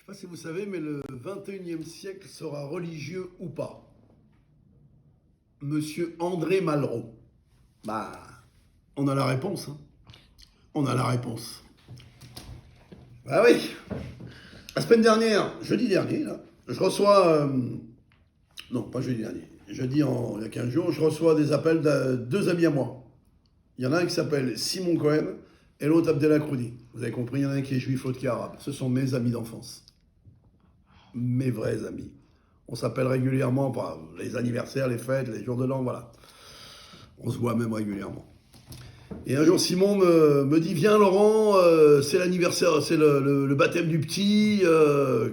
sais pas si vous savez, mais le 21e siècle sera religieux ou pas. Monsieur André Malraux. Bah, on a la réponse. Hein. On a la réponse. Bah oui. La semaine dernière, jeudi dernier, là, je reçois... non, pas jeudi dernier. Jeudi, il y a 15 jours, je reçois des appels de deux amis à moi. Il y en a un qui s'appelle Simon Cohen et l'autre Abdelakroudi. Vous avez compris, il y en a un qui est juif, l'autre qui est arabe. Ce sont mes amis d'enfance. Mes vrais amis. On s'appelle régulièrement, par les anniversaires, les fêtes, les jours de l'an, voilà. On se voit même régulièrement. Et un jour, Simon me dit, viens Laurent, c'est l'anniversaire, c'est le baptême du petit.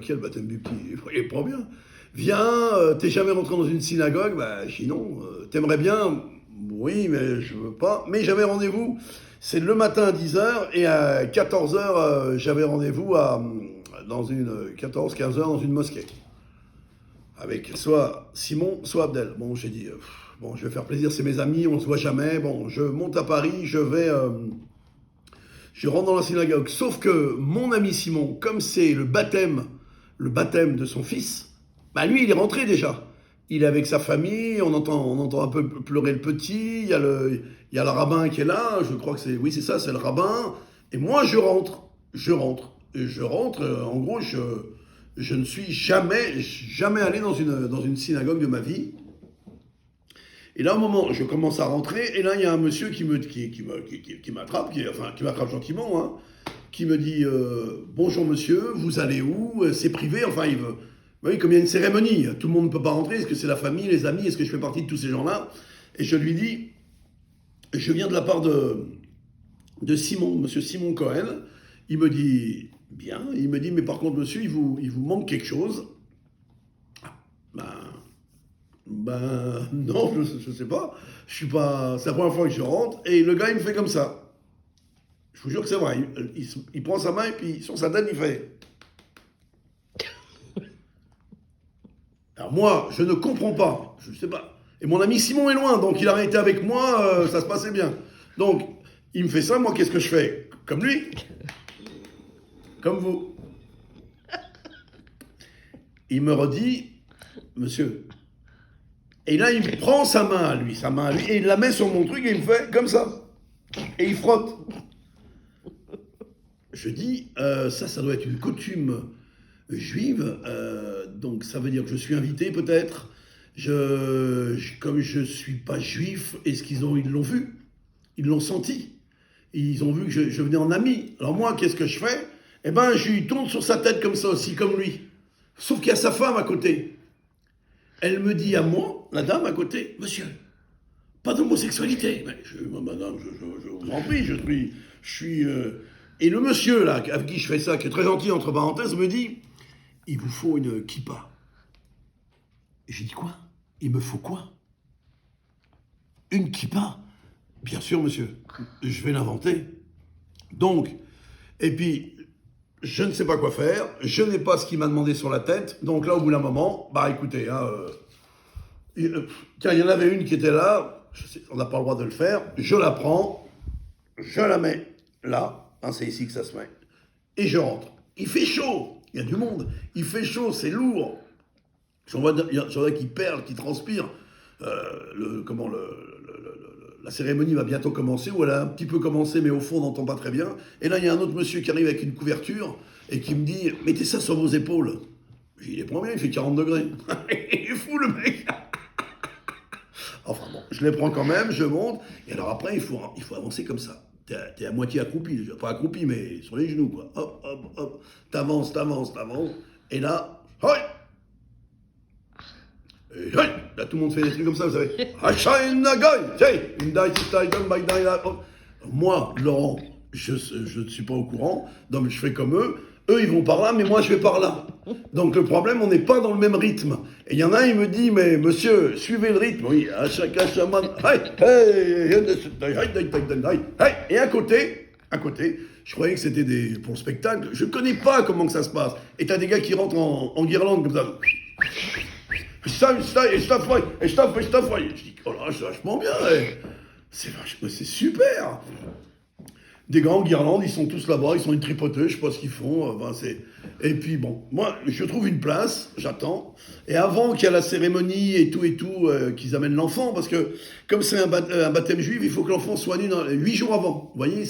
Quel baptême du petit? Il est pas bien. Viens, t'es jamais rentré dans une synagogue? Bah, sinon, t'aimerais bien? Oui, mais je veux pas. Mais j'avais rendez-vous, c'est le matin à 10h, et à 14h, j'avais rendez-vous dans une 14-15h dans une mosquée. Avec soit Simon, soit Abdel. Bon, j'ai dit, bon, je vais faire plaisir, c'est mes amis, on se voit jamais. Bon, je monte à Paris, je rentre dans la synagogue. Sauf que mon ami Simon, comme c'est le baptême de son fils, bah lui, il est rentré déjà. Il est avec sa famille, on entend un peu pleurer le petit, il y a le rabbin qui est là, je crois que oui, c'est ça, c'est le rabbin. Et moi, je rentre. En gros, je ne suis jamais allé dans une synagogue de ma vie. Et là, au moment, je commence à rentrer, et là, il y a un monsieur qui m'attrape, qui m'attrape gentiment, hein, qui me dit bonjour monsieur, vous allez où? C'est privé, enfin, il veut. Oui, comme il y a une cérémonie, tout le monde ne peut pas rentrer, est-ce que c'est la famille, les amis, est-ce que je fais partie de tous ces gens-là? Et je lui dis, je viens de la part de Simon, monsieur Simon Cohen. Il me dit, bien, il me dit, mais par contre monsieur, il vous manque quelque chose. Ben non, je sais pas, c'est la première fois que je rentre, et le gars il me fait comme ça. Je vous jure que c'est vrai, il prend sa main et puis sur sa tête il fait... Alors moi, je ne comprends pas, je sais pas. Et mon ami Simon est loin, donc il a été avec moi, ça se passait bien. Donc, il me fait ça, moi qu'est-ce que je fais? Comme lui. Comme vous. Il me redit, monsieur. Et là, il prend sa main à lui, et il la met sur mon truc et il me fait comme ça. Et il frotte. Je dis, ça doit être une coutume juive, donc ça veut dire que je suis invité peut-être. Comme je suis pas juif, est-ce ils l'ont vu? Ils l'ont senti. Ils ont vu que je venais en ami. Alors moi, qu'est-ce que je fais? Eh ben, je lui tourne sur sa tête comme ça aussi, comme lui. Sauf qu'il y a sa femme à côté. Elle me dit à moi, la dame à côté, monsieur, pas d'homosexualité. Mais madame, je vous en prie, je suis... Et le monsieur, là, avec qui je fais ça, qui est très gentil, entre parenthèses, me dit, il vous faut une kippa. Et j'ai dit, quoi? Il me faut quoi? Une kippa? Bien sûr, monsieur, je vais l'inventer. Donc, et puis, je ne sais pas quoi faire, je n'ai pas ce qu'il m'a demandé sur la tête, donc là, au bout d'un moment, bah écoutez, tiens, il y en avait une qui était là, on n'a pas le droit de le faire, je la prends, je la mets là, hein, c'est ici que ça se met, et je rentre. Il fait chaud, il y a du monde, il fait chaud, c'est lourd. J'en vois qui perlent, qui transpirent. La cérémonie va bientôt commencer, ou elle a un petit peu commencé, mais au fond, on n'entend pas très bien. Et là, il y a un autre monsieur qui arrive avec une couverture et qui me dit « Mettez ça sur vos épaules ». Je dis « Il est pas bien, il fait 40 degrés. » Il est fou, le mec. Enfin bon, je les prends quand même, je monte. Et alors après, il faut avancer comme ça. T'es à moitié accroupi, pas accroupi, mais sur les genoux, quoi. Hop, hop, hop. T'avances. Et là, hoi! Là, tout le monde fait des trucs comme ça, vous savez. Moi, Laurent, je ne suis pas au courant, donc je fais comme eux. Eux, ils vont par là, mais moi, je vais par là. Donc le problème, on n'est pas dans le même rythme. Et il y en a un, il me dit, mais monsieur, suivez le rythme. Oui, à chacun, et à côté, je croyais que c'était pour le spectacle. Je ne connais pas comment que ça se passe. Et t'as des gars qui rentrent en guirlande comme ça. Je dis, oh là, c'est vachement bien, c'est super. des grandes guirlandes, ils sont tous là-bas, ils sont une tripotée, je sais pas ce qu'ils font. Et puis bon, moi, je trouve une place, j'attends. Et avant qu'il y ait la cérémonie et tout, qu'ils amènent l'enfant, parce que comme c'est un baptême juif, il faut que l'enfant soit né 8 jours avant. Vous voyez,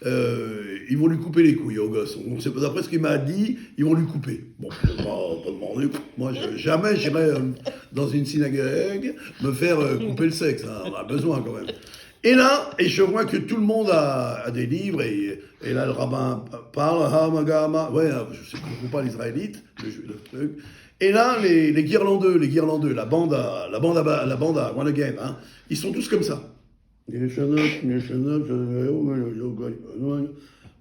ils vont lui couper les couilles au gosse. D'après ce qu'il m'a dit, ils vont lui couper. Bon, je ne vais pas demander. Moi, jamais j'irai dans une synagogue me faire couper le sexe. Hein, on a besoin quand même. Et là, je vois que tout le monde a des livres, et là, le rabbin parle, je ne comprends pas l'israélite, le truc. Et là, les guirlandeux, la bande à One Again, hein, ils sont tous comme ça.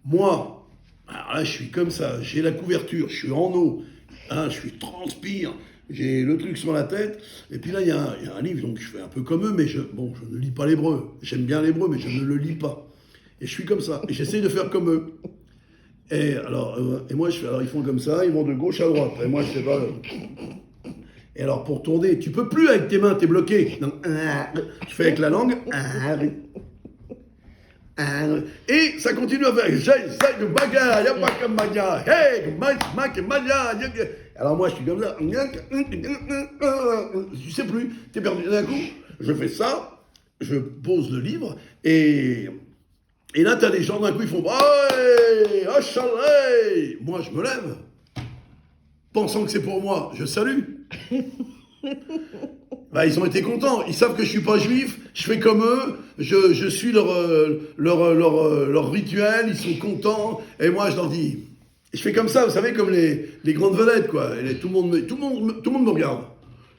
Moi, alors là, je suis comme ça, j'ai la couverture, je suis en eau, hein, je transpire. J'ai le truc sur la tête, et puis là, il y a un livre, donc je fais un peu comme eux, mais je ne lis pas l'hébreu. J'aime bien l'hébreu, mais je ne le lis pas. Et je suis comme ça, et j'essaye de faire comme eux. Et moi, alors ils font comme ça, ils vont de gauche à droite. Et moi, je sais pas. Et alors, pour tourner, tu peux plus avec tes mains, t'es bloqué. Donc, je fais avec la langue. Et ça continue à faire. Alors moi, je suis comme ça. Tu sais plus, t'es perdu. D'un coup, je fais ça, je pose le livre, et là, t'as des gens, d'un coup, ils font hey, Hachalay. Moi, je me lève, pensant que c'est pour moi, je salue. Ils ont été contents, ils savent que je suis pas juif, je fais comme eux, je suis leur rituel, ils sont contents, et moi je leur dis, je fais comme ça, vous savez, comme les grandes vedettes, quoi. Tout le monde me regarde.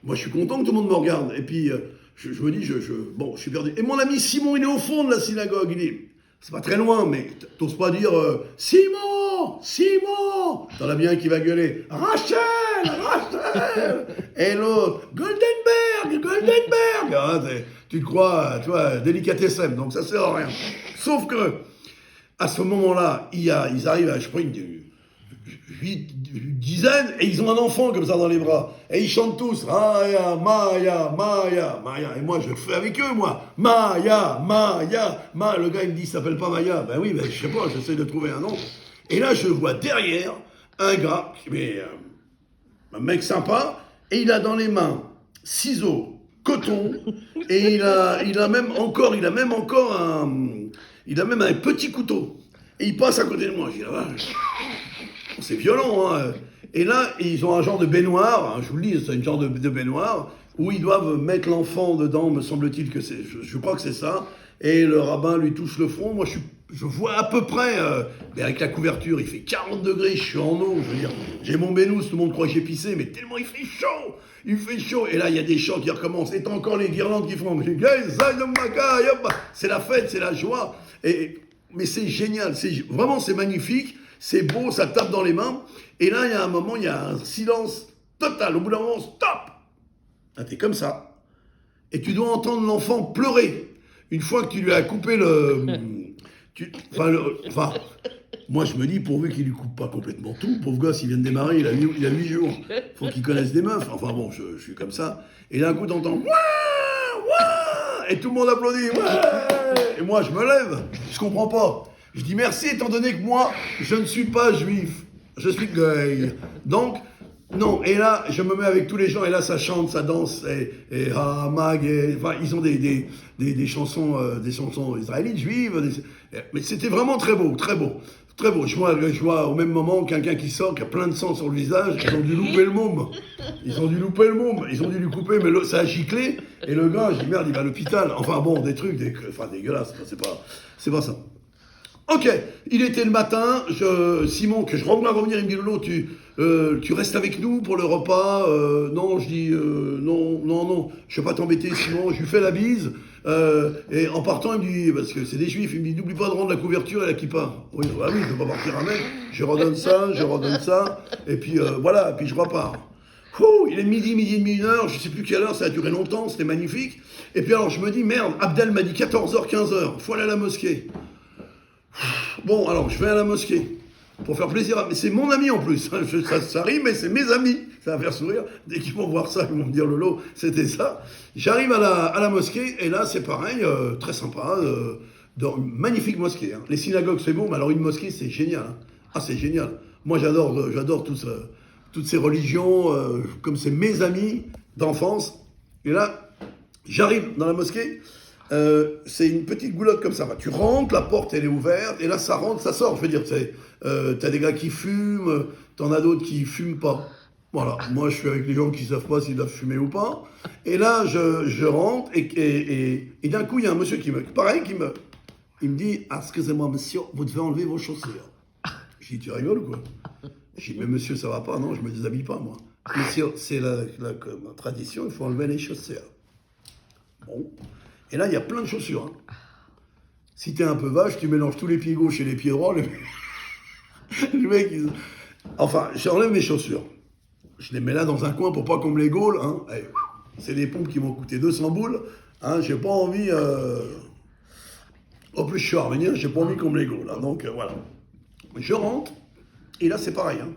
Moi je suis content que tout le monde me regarde, et puis je me dis, je suis perdu. Et mon ami Simon, il est au fond de la synagogue, c'est pas très loin, mais t'oses pas dire Simon, t'en as bien qui va gueuler Rachel. Et l'autre Goldenberg. Ah, tu te crois, tu vois, délicatessem, donc ça sert à rien. Sauf que à ce moment-là, ils arrivent à, je crois, une dizaine, et ils ont un enfant comme ça dans les bras, et ils chantent tous Maya. Et moi je le fais avec eux, moi. Maya. Le gars il me dit, il s'appelle pas Maya. Ben oui, je sais pas, j'essaie de trouver un nom. Et là je vois derrière un gars, un mec sympa, et il a dans les mains ciseaux, coton, et il a même encore un petit couteau. Et il passe à côté de moi. Je dis, c'est violent, hein. Et là, ils ont un genre de baignoire, hein, je vous le dis, c'est une genre de baignoire, où ils doivent mettre l'enfant dedans, me semble-t-il que c'est, je crois que c'est ça, et le rabbin lui touche le front. Moi, je vois à peu près, mais avec la couverture, il fait 40 degrés, je suis en eau, je veux dire, j'ai mon bénous, tout le monde croit que j'ai pissé, mais tellement il fait chaud, et là, il y a des chants qui recommencent, et t'as encore les guirlandes qui font, c'est la fête, c'est la joie, mais c'est génial, vraiment c'est magnifique. C'est beau, ça tape dans les mains. Et là, il y a un moment, il y a un silence total. Au bout d'un moment, stop. Là, t'es comme ça. Et tu dois entendre l'enfant pleurer. Une fois que tu lui as coupé moi, je me dis, pourvu qu'il lui coupe pas complètement tout. Pauvre gosse, il vient de démarrer, il a 8 jours. Faut qu'il connaisse des meufs. Enfin bon, je suis comme ça. Et d'un coup, t'entends Ouah. Et tout le monde applaudit. Ouais. Et moi, je me lève. Je comprends pas. Je dis merci, étant donné que moi, je ne suis pas juif. Je suis gay. Donc, non. Et là, je me mets avec tous les gens, et là, ça chante, ça danse, et enfin, ils ont des chansons israélites, juives. Mais c'était vraiment très beau, très beau. Très beau. Je vois au même moment quelqu'un qui sort, qui a plein de sang sur le visage. Ils ont dû louper le môme. Ils ont dû lui couper, mais ça a giclé. Et le gars, je dis merde, il va à l'hôpital. Enfin bon, des trucs, dégueulasses. C'est pas ça. Ok, il était le matin, Simon, que je dois revenir, il me dit Lolo, tu restes avec nous pour le repas non, je dis non, je ne vais pas t'embêter Simon, je lui fais la bise, et en partant il me dit, parce que c'est des juifs, il me dit n'oublie pas de rendre la couverture et la kippa. Oui, je ne peux pas partir avec, je redonne ça, et puis voilà, puis je repars. Il est midi et demi, 1h, je ne sais plus quelle heure, ça a duré longtemps, c'était magnifique. Et puis alors je me dis, merde, Abdel m'a dit 14h, 15h, il faut aller à la mosquée. Bon, alors, je vais à la mosquée pour faire plaisir. Mais c'est mon ami en plus. Ça rime, mais c'est mes amis. Ça va faire sourire. Dès qu'ils vont voir ça, ils vont me dire Lolo, c'était ça. J'arrive à la mosquée et là, c'est pareil, très sympa. dans une magnifique mosquée. Hein. Les synagogues, c'est bon, mais alors une mosquée, c'est génial. Hein. Ah, c'est génial. Moi, j'adore toutes ces religions, comme c'est mes amis d'enfance. Et là, j'arrive dans la mosquée, c'est une petite goulotte comme ça. Tu rentres, la porte, elle est ouverte, et là, ça rentre, ça sort. Je veux dire, t'as des gars qui fument, t'en as d'autres qui fument pas. Voilà, moi, je suis avec les gens qui savent pas s'ils doivent fumer ou pas. Et là, je rentre, et d'un coup, il y a un monsieur il me dit, ah, excusez-moi, monsieur, vous devez enlever vos chaussures. Je dis, tu rigoles ou quoi? Je dis, mais monsieur, ça va pas, non, je me déshabille pas, moi. Monsieur, c'est la tradition, il faut enlever les chaussures. Bon. Et là, il y a plein de chaussures. Hein. Si t'es un peu vache, tu mélanges tous les pieds gauches et les pieds droits. Le mec, enfin, j'enlève mes chaussures. Je les mets là dans un coin pour pas qu'on me les gaule. Hein. C'est des pompes qui m'ont coûté 200 boules. Hein. J'ai pas envie... En plus, je suis arménien, j'ai pas envie qu'on me les gaule. Hein. Donc, voilà. Je rentre, et là, c'est pareil. Hein.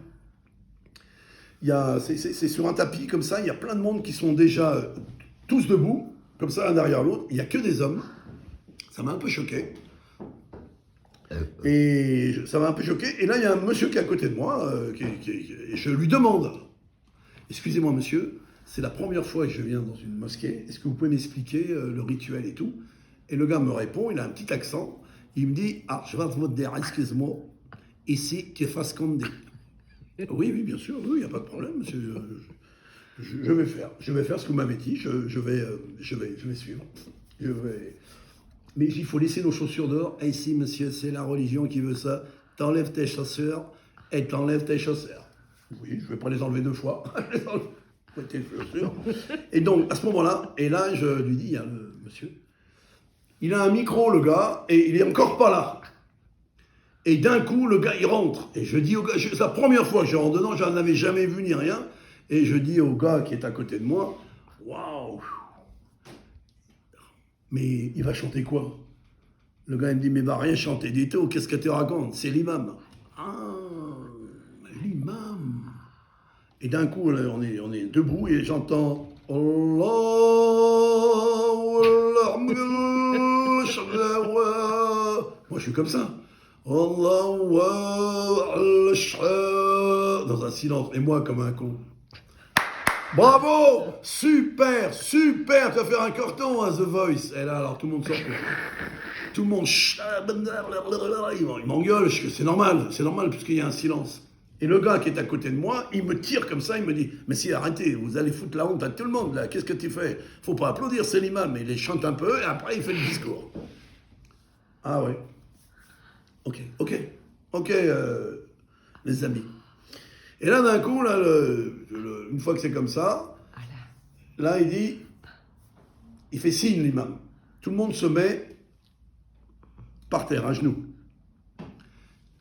C'est sur un tapis, comme ça, il y a plein de monde qui sont déjà tous debout, comme ça, l'un derrière l'autre. Il n'y a que des hommes. Ça m'a un peu choqué. Et ça m'a un peu choqué. Et là, il y a un monsieur qui est à côté de moi, et je lui demande, excusez-moi, monsieur, c'est la première fois que je viens dans une mosquée. Est-ce que vous pouvez m'expliquer le rituel et tout? Et le gars me répond, il a un petit accent. Il me dit, ah, je vais vous dire, excuse-moi, ici, tu fasses comme des... Oui, bien sûr, oui, il n'y a pas de problème, monsieur. Je vais faire ce que vous m'avez dit, je vais suivre. Mais il faut laisser nos chaussures dehors. Et ici, monsieur, c'est la religion qui veut ça. T'enlèves tes chaussures et t'enlèves tes chaussures. Oui, je ne vais pas les enlever 2 fois. Tes chaussures. Et donc, à ce moment-là, et là, je lui dis, hein, monsieur, il a un micro, le gars, et il est encore pas là. Et d'un coup, le gars, il rentre. Et je dis au gars, c'est la première fois que je rentre dedans, je n'en avais jamais vu ni rien. Et je dis au gars qui est à côté de moi, waouh! Mais il va chanter quoi? Le gars, il me dit, mais il va rien chanter du tout, qu'est-ce que tu racontes? C'est l'imam. Ah, l'imam. Et d'un coup, on est debout et j'entends, Allah, moi, je suis comme ça. Allah, dans un silence. Et moi, comme un con. Bravo! Super! Tu vas faire un carton à The Voice. Et là, alors, tout le monde sort. Tout le monde... Il m'engueule. C'est normal, puisqu'il y a un silence. Et le gars qui est à côté de moi, il me tire comme ça, il me dit, mais si, arrêtez, vous allez foutre la honte à tout le monde, là. Qu'est-ce que tu fais? Faut pas applaudir, c'est l'imam. Mais il chante un peu, et après, il fait le discours. Ah ouais. Ok, les amis. Et là, d'un coup, là, une fois que c'est comme ça, là, il fait signe, l'imam. Tout le monde se met par terre, à genoux.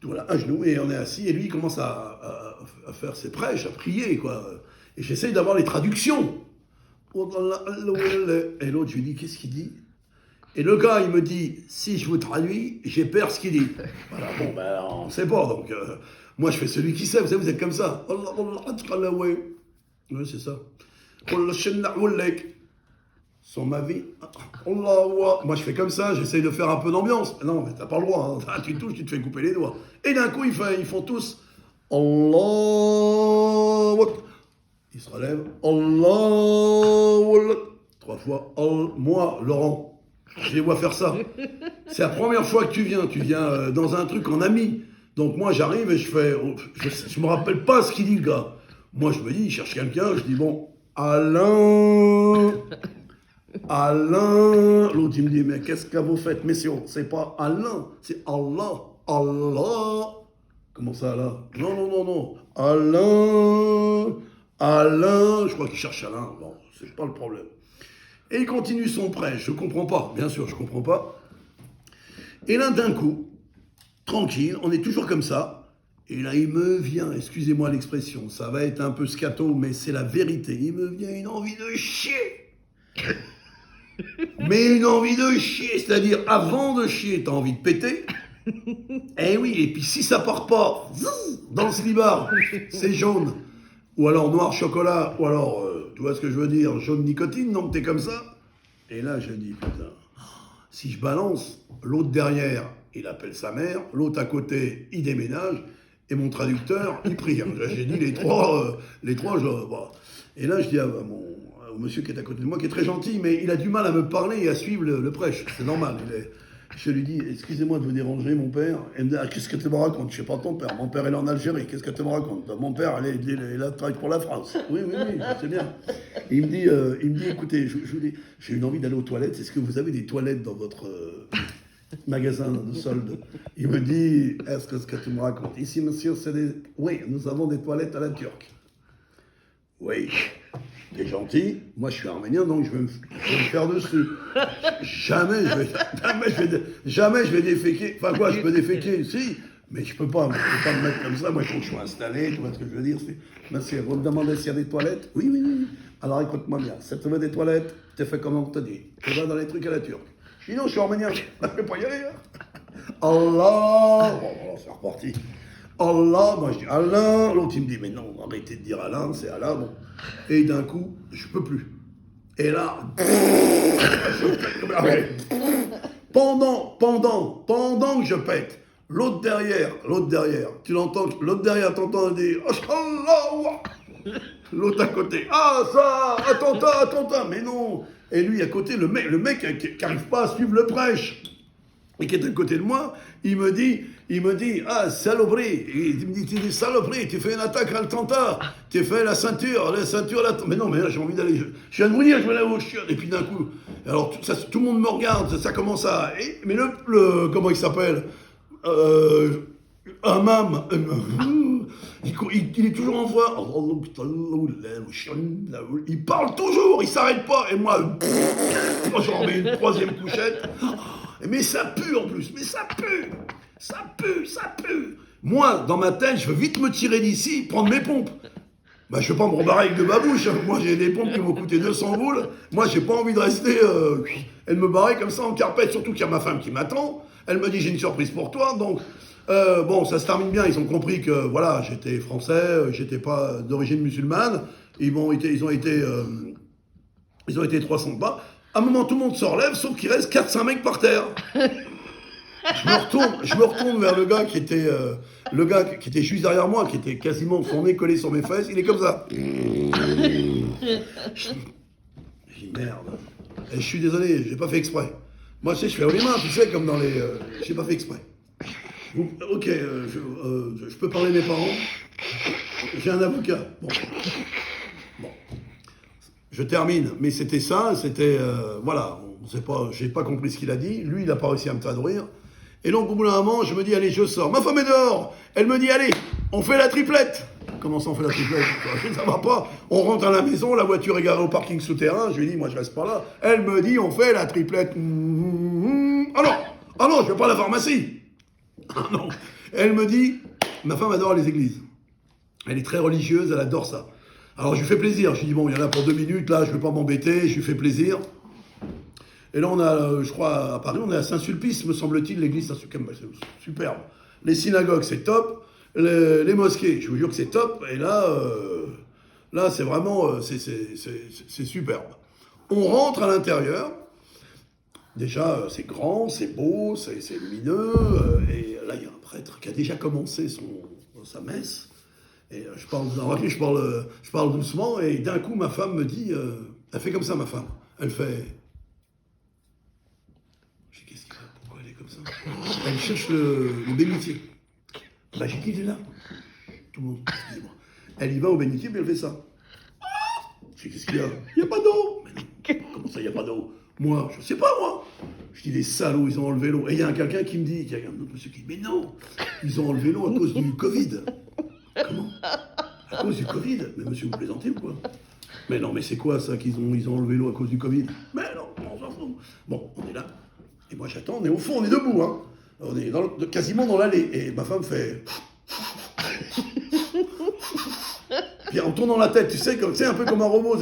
Voilà, à genoux, et on est assis, et lui, il commence à faire ses prêches, à prier, quoi. Et j'essaye d'avoir les traductions. Et l'autre, je lui dis, qu'est-ce qu'il dit? Et le gars, il me dit, si je vous traduis, j'ai peur ce qu'il dit. Voilà, bon, ben, on ne sait pas, donc... moi, je fais celui qui sait, vous êtes comme ça. Oui, c'est ça. Sur ma vie. Moi, je fais comme ça, j'essaye de faire un peu d'ambiance. Non, mais t'as pas le droit. Hein. Tu touches, tu te fais couper les doigts. Et d'un coup, ils font tous Allah. Ils se relèvent. Allah. 3 fois. Moi, Laurent, je les vois faire ça. C'est la première fois que tu viens dans un truc en ami. Donc moi, j'arrive et je fais... Je me rappelle pas ce qu'il dit, le gars. Moi, je me dis, il cherche quelqu'un. Je dis, bon, Alain. L'autre, il me dit, mais qu'est-ce que vous faites, messieurs? C'est pas Alain, c'est Allah. Comment ça, là? Non. Alain. Je crois qu'il cherche Alain. Bon, c'est pas le problème. Et il continue son prêche. Je comprends pas. Bien sûr, je comprends pas. Et là, d'un coup, tranquille, on est toujours comme ça. Et là, il me vient, excusez-moi l'expression, ça va être un peu scato, mais c'est la vérité. Il me vient une envie de chier. Mais une envie de chier, c'est-à-dire avant de chier, t'as envie de péter. Eh oui, et puis si ça part pas, dans le slibard, c'est jaune. Ou alors noir chocolat, ou alors, tu vois ce que je veux dire, jaune nicotine, donc t'es comme ça. Et là, je dis, putain, Si je balance, l'autre derrière, il appelle sa mère, l'autre à côté, il déménage, et mon traducteur, il prie. J'ai dit les trois, voilà. Et là, je dis au monsieur qui est à côté de moi, qui est très gentil, mais il a du mal à me parler et à suivre le prêche. C'est normal. Je lui dis, excusez-moi de vous déranger, mon père. Il me dit, ah, qu'est-ce que tu me racontes? Je ne sais pas ton père. Mon père, il est en Algérie. Qu'est-ce que tu me racontes? Mon père, il travaille pour la France. Oui, c'est bien. Et il me dit, écoutez, j'ai une envie d'aller aux toilettes. Est-ce que vous avez des toilettes dans votre magasin de solde? Il me dit, est-ce que ce que tu me racontes? Ici, monsieur, oui, nous avons des toilettes à la turque. Oui. T'es gentil, moi je suis arménien, donc je vais me faire dessus. Jamais je vais déféquer. Enfin quoi, je peux déféquer, si, mais je peux pas me mettre comme ça. Moi, il faut que je sois installé, tu vois ce que je veux dire. Monsieur, vous me demandez s'il y a des toilettes? Oui. Alors écoute-moi bien, si tu veux des toilettes, tu fais comme on te dit. Tu vas dans les trucs à la turque. Je dis non, je suis arménien, je ne peux pas y aller. Allah, bon, c'est reparti. Allah, moi je dis Alain, l'autre il me dit mais non, arrêtez de dire Alain, c'est Allah, bon. Et d'un coup, je peux plus. Et là, pendant que je pète, l'autre derrière, tu l'entends, l'autre derrière t'entends dire Allah, l'autre à côté, ah ça, attentat, mais non. Et lui à côté, le mec qui n'arrive pas à suivre le prêche. Et qui est à côté de moi, il me dit, ah, saloperie, il me dit, saloperie, tu fais une attaque à l'attentat, tu fais la ceinture, mais non, mais là, j'ai envie d'aller, je viens de vous dire, je vais aller au chiottes, et puis d'un coup, alors, tout le monde me regarde, ça commence à, mais comment il s'appelle, Hammam, il est toujours en voix, il parle toujours, il s'arrête pas, et moi, j'en mets une troisième couchette. Mais ça pue en plus, ça pue. Moi, dans ma tête, je veux vite me tirer d'ici, prendre mes pompes. Bah, je ne vais pas me rembarrer avec de babouche. Moi, j'ai des pompes qui m'ont coûté 200 boules. Moi, j'ai pas envie de rester et de me barrer comme ça en carpette, surtout qu'il y a ma femme qui m'attend. Elle me dit, j'ai une surprise pour toi. Donc, bon, ça se termine bien. Ils ont compris que, voilà, j'étais français, j'étais pas d'origine musulmane. Ils ont été 300 pas. À un moment, tout le monde se relève, sauf qu'il reste 4-5 mecs par terre. Je me retourne vers le gars qui était juste derrière moi, qui était quasiment son nez collé sur mes fesses. Il est comme ça. Je dis merde. Et je suis désolé, j'ai pas fait exprès. Moi, tu sais, je fais les mains, tu sais, comme dans les. J'ai pas fait exprès. Ok, je peux parler de mes parents. J'ai un avocat. Bon. Je termine, mais c'était ça, voilà, j'ai pas compris ce qu'il a dit, lui il n'a pas réussi à me traduire, et donc au bout d'un moment, je me dis, allez, je sors, ma femme est dehors, elle me dit, allez, on fait la triplette. Comment ça on fait la triplette? Ça va pas, on rentre à la maison, la voiture est garée au parking souterrain, je lui dis, moi je reste pas là, elle me dit, on fait la triplette. Ah non, je vais pas à la pharmacie. Ah non, elle me dit, ma femme adore les églises, elle est très religieuse, elle adore ça. Alors je lui fais plaisir, je lui dis bon, il y en a pour 2 minutes, là je ne vais pas m'embêter, je lui fais plaisir. Et là on a, je crois, à Paris, on est à Saint-Sulpice, me semble-t-il, l'église Saint-Sulpice, c'est superbe. Les synagogues c'est top, les mosquées, je vous jure que c'est top, et là c'est vraiment, c'est superbe. On rentre à l'intérieur, déjà c'est grand, c'est beau, c'est lumineux, et là il y a un prêtre qui a déjà commencé sa messe. Et je parle doucement, et d'un coup, ma femme me dit, elle fait comme ça, ma femme. Elle fait... Je dis, qu'est-ce qu'il fait? Pourquoi elle est comme ça? Elle cherche le bénitier. Bah, j'ai dit, il est là. Tout le monde, excusez-moi. Elle y va au bénitier, puis elle fait ça. Je dis, qu'est-ce qu'il y a? Il n'y a pas d'eau. Mais non, comment ça, il n'y a pas d'eau? Moi, je ne sais pas, moi. Je dis, les salauds, ils ont enlevé l'eau. Et il y a quelqu'un qui me dit, il y a un autre monsieur qui dit, mais non, ils ont enlevé l'eau à cause du Covid. Comment? À cause du Covid? Mais monsieur, vous plaisantez ou quoi? Mais non, mais c'est quoi ça qu'ils ont enlevé l'eau à cause du Covid? Mais non, on s'en fout. Bon, on est là. Et moi j'attends, on est au fond, on est debout. Hein. On est quasiment dans l'allée. Et ma femme fait... Puis en tournant la tête, tu sais, un peu comme un robot.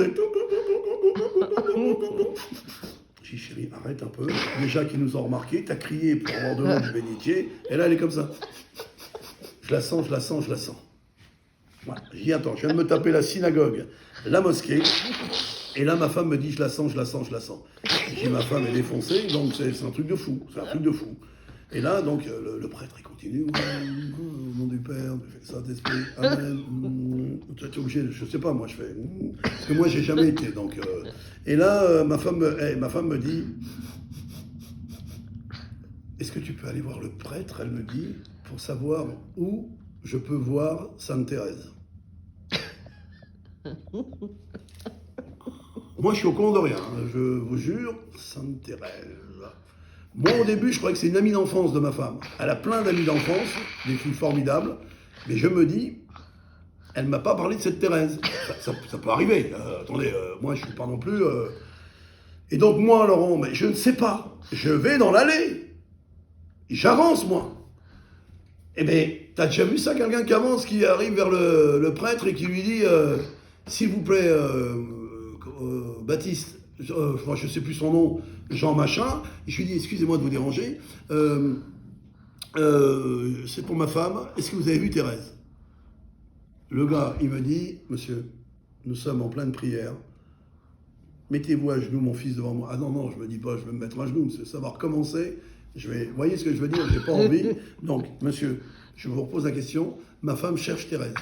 Je dis, chérie, arrête un peu. Déjà qu'ils nous ont remarqué, t'as crié pour avoir de l'eau du bénitier. Et là, elle est comme ça. Je la sens. Voilà, j'y attends, je viens de me taper la synagogue, la mosquée, et là ma femme me dit je la sens. J'ai ma femme est défoncée, donc c'est un truc de fou. C'est un truc de fou. Et là, donc, le prêtre, il continue. Au nom du Père, du Saint-Esprit, Amen. Tu es obligé, je sais pas, moi, je fais. Parce que moi, j'ai jamais été. Donc, et là, ma femme me dit, est-ce que tu peux aller voir le prêtre, elle me dit, pour savoir où je peux voir Sainte Thérèse. Moi, je suis au courant de rien, je vous jure, Sainte Thérèse. Moi, au début, je croyais que c'est une amie d'enfance de ma femme. Elle a plein d'amis d'enfance, des filles formidables, mais je me dis, elle ne m'a pas parlé de cette Thérèse. Ça peut arriver. Attendez, moi, je ne suis pas non plus... Et donc, moi, Laurent, mais je ne sais pas. Je vais dans l'allée. J'avance, moi. Eh bien, t'as déjà vu ça, quelqu'un qui avance, qui arrive vers le prêtre et qui lui dit s'il vous plaît, Baptiste, je ne sais plus son nom, Jean Machin, et je lui dis excusez-moi de vous déranger, c'est pour ma femme, est-ce que vous avez vu Thérèse? Le gars, il me dit monsieur, nous sommes en pleine prière, mettez-vous à genoux, mon fils, devant moi. Ah non, non, je me dis pas, je vais me mettre à genoux, ça va recommencer. Vous voyez ce que je veux dire? J'ai pas envie. Donc, monsieur, je vous repose la question. Ma femme cherche Thérèse.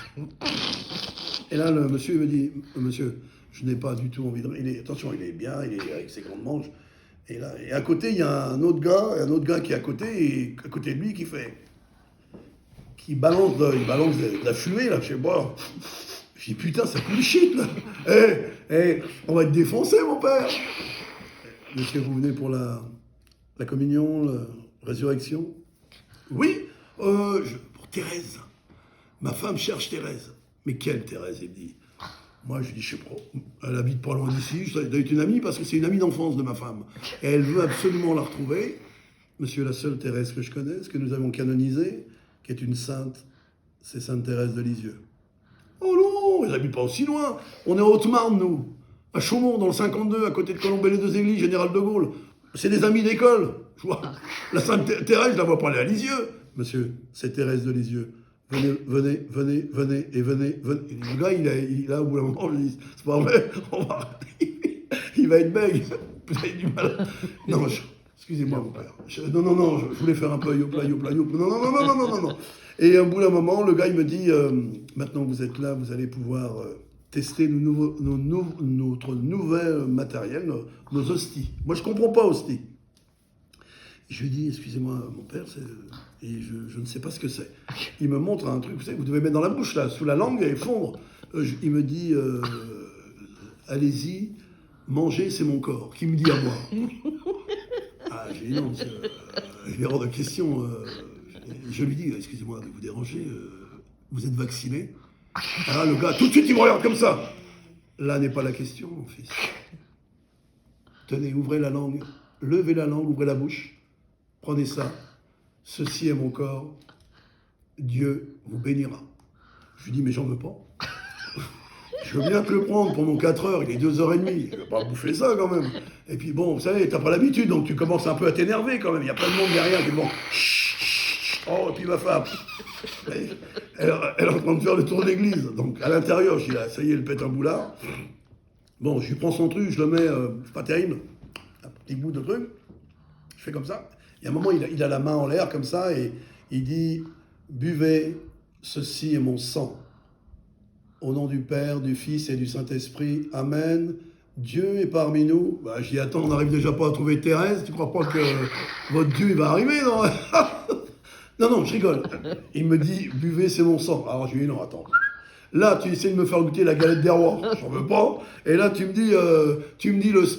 Et là, le monsieur me dit, monsieur, je n'ai pas du tout envie de... Attention, il est bien, il est avec ses grandes manches. Et là, et à côté, il y a un autre gars qui est à côté, et à côté de lui, qui balance de la fumée, là, je sais pas. Je dis, putain, ça pue le shit, là. On va être défoncé, mon père. Monsieur, vous venez pour la communion, la résurrection? Oui, pour Thérèse. Ma femme cherche Thérèse. Mais quelle Thérèse? Il me dit. Moi, je dis, je sais pas. Elle habite pas loin d'ici. Ça doit être une amie parce que c'est une amie d'enfance de ma femme. Et elle veut absolument la retrouver. Monsieur, la seule Thérèse que je connaisse, que nous avons canonisée, qui est une sainte, c'est Sainte Thérèse de Lisieux. Oh non, elle n'habite pas aussi loin. On est en Haute-Marne, nous. À Chaumont, dans le 52, à côté de Colombey-les-Deux-Églises, Général de Gaulle. C'est des amis d'école. Je vois. La Sainte Thérèse, je la vois pas aller à Lisieux. Monsieur, c'est Thérèse de Lisieux. Venez, et venez. Et le gars, il a au bout d'un moment, je lui dis, c'est pas vrai, on va arrêter. Il va être bègue. Vous avez du mal. Non, excusez-moi, mon père. Non, je voulais faire un peu yopla. Non. Et au bout d'un moment, le gars, il me dit, maintenant que vous êtes là, vous allez pouvoir tester notre nouvel matériel, nos hosties. Moi, je comprends pas hosties. Je lui dis, excusez-moi, mon père, et je ne sais pas ce que c'est. Il me montre un truc, vous savez, vous devez mettre dans la bouche, là, sous la langue, et fondre. Il me dit, allez-y, mangez, c'est mon corps. Qui me dit à moi? Ah, j'ai dit non, il est hors de question. Je lui dis, excusez-moi de vous déranger, vous êtes vacciné? Ah, le gars, tout de suite, il me regarde comme ça. Là n'est pas la question, mon fils. Tenez, ouvrez la langue, levez la langue, ouvrez la bouche. Prenez ça, ceci est mon corps, Dieu vous bénira. Je lui dis, mais j'en veux pas. Je veux bien te le prendre pendant 4 heures, il est 2h30, je ne vais pas bouffer ça quand même. Et puis bon, vous savez, t'as pas l'habitude, donc tu commences un peu à t'énerver quand même, il y a plein de monde derrière qui bon. Oh, et puis ma femme, elle est en train de faire le tour de l'église, donc à l'intérieur, je dis là, ça y est, elle pète un boulard. Bon, je lui prends son truc, je le mets, c'est pas terrible, un petit bout de truc, je fais comme ça. Il y a un moment, il a la main en l'air comme ça et il dit « Buvez, ceci est mon sang. Au nom du Père, du Fils et du Saint-Esprit. Amen. Dieu est parmi nous. » Bah, je dis « Attends, on n'arrive déjà pas à trouver Thérèse. Tu crois pas que votre Dieu il va arriver, non ?» Non, je rigole. Il me dit « Buvez, c'est mon sang. » Alors je lui dis « Non, attends. » Là, tu essaies de me faire goûter la galette des rois, j'en veux pas. Et là, tu me dis le...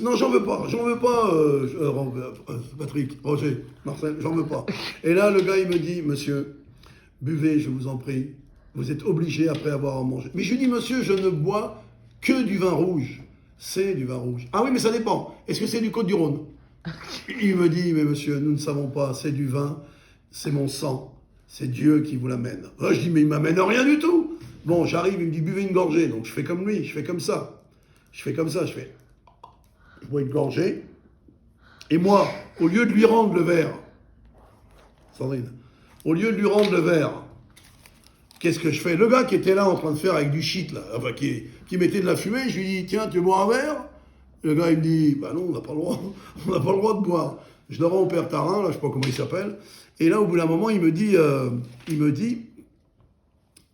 Non, j'en veux pas, Patrick, Roger, Marcel, j'en veux pas. Et là, le gars, il me dit, monsieur, buvez, je vous en prie. Vous êtes obligé après avoir mangé. Mais je lui dis, monsieur, je ne bois que du vin rouge. C'est du vin rouge. Ah oui, mais ça dépend. Est-ce que c'est du Côte-du-Rhône? Il me dit, mais monsieur, nous ne savons pas, c'est du vin, c'est mon sang, c'est Dieu qui vous l'amène. Je dis, mais il m'amène rien du tout. Bon, j'arrive, il me dit, buvez une gorgée. Donc je fais comme lui, je fais comme ça. Je bois une gorgée. Et moi, au lieu de lui rendre le verre, Sandrine, qu'est-ce que je fais? Le gars qui était là en train de faire avec du shit, là, enfin qui mettait de la fumée, je lui dis, tiens, tu veux boire un verre? Le gars, il me dit, bah non, on n'a pas le droit, on n'a pas le droit de boire. Je le rends au père Tarin, là, je sais pas comment il s'appelle. Et là, au bout d'un moment, il me dit,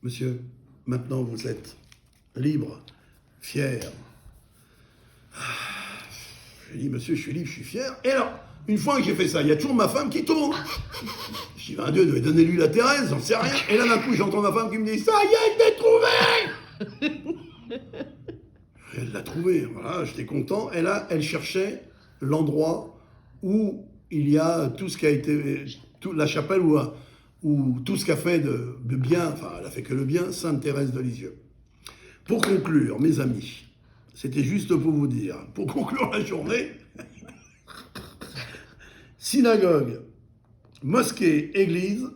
monsieur, maintenant vous êtes libre, fier. Je dis, monsieur, je suis libre, je suis fier. Et alors, une fois que j'ai fait ça, il y a toujours ma femme qui tourne. Je dis, ben Dieu, donnez-lui la Thérèse, j'en sais rien. Et là, d'un coup, j'entends ma femme qui me dit, ça y est, je l'ai trouvé. Elle l'a trouvé, voilà, j'étais content. Et là, elle cherchait l'endroit où il y a tout ce qui a été, la chapelle où tout ce qu'a fait de bien, enfin, elle a fait que le bien, Sainte Thérèse de Lisieux. Pour conclure, mes amis, c'était juste pour vous dire, pour conclure la journée, synagogue, mosquée, église,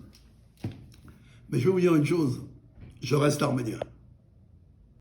mais je vais vous dire une chose, je reste arménien.